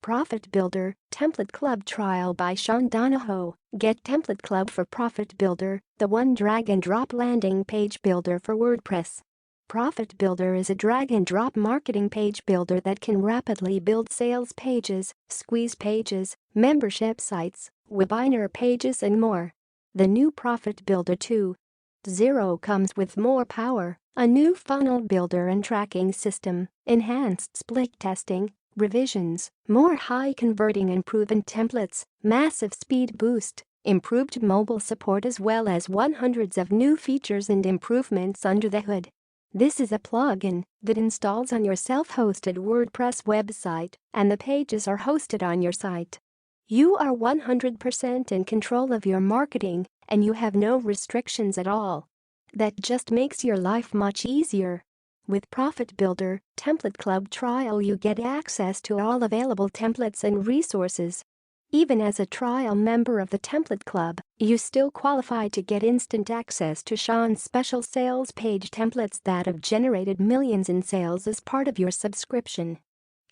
ProfitBuilder Template Club Trial by Donahoe. Get Template Club for ProfitBuilder, the one drag-and-drop landing page builder for WordPress. ProfitBuilder is a drag-and-drop marketing page builder that can rapidly build sales pages, squeeze pages, membership sites, webinar pages and more. The new ProfitBuilder 2.0 comes with more power, a new funnel builder and tracking system, enhanced split testing, revisions, more high-converting and proven templates, massive speed boost, improved mobile support as well as hundreds of new features and improvements under the hood. This is a plugin that installs on your self-hosted WordPress website, and the pages are hosted on your site. You are 100% in control of your marketing, and you have no restrictions at all. That just makes your life much easier. With ProfitBuilder Template Club Trial, you get access to all available templates and resources. Even as a trial member of the Template Club, you still qualify to get instant access to Sean's special sales page templates that have generated millions in sales as part of your subscription.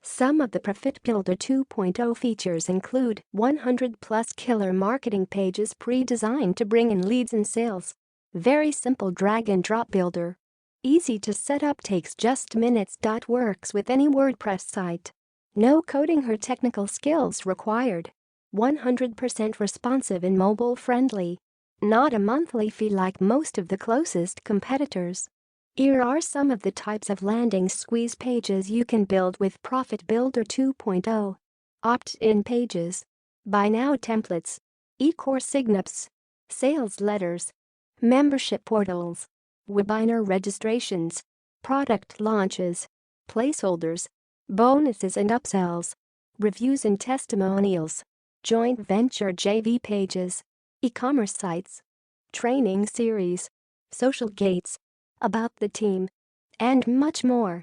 Some of the ProfitBuilder 2.0 features include 100+ killer marketing pages pre-designed to bring in leads and sales. Very simple drag-and-drop builder. Easy to set up, takes just minutes. Works with any WordPress site. No coding or technical skills required. 100% responsive and mobile-friendly. Not a monthly fee like most of the closest competitors. Here are some of the types of landing squeeze pages you can build with ProfitBuilder 2.0. Opt-in pages. Buy now templates. E-course signups. Sales letters. Membership portals. Webinar registrations. Product launches. Placeholders. Bonuses and upsells. Reviews and testimonials. Joint venture JV pages. E-commerce sites. Training series. Social gates. About the team. And much more.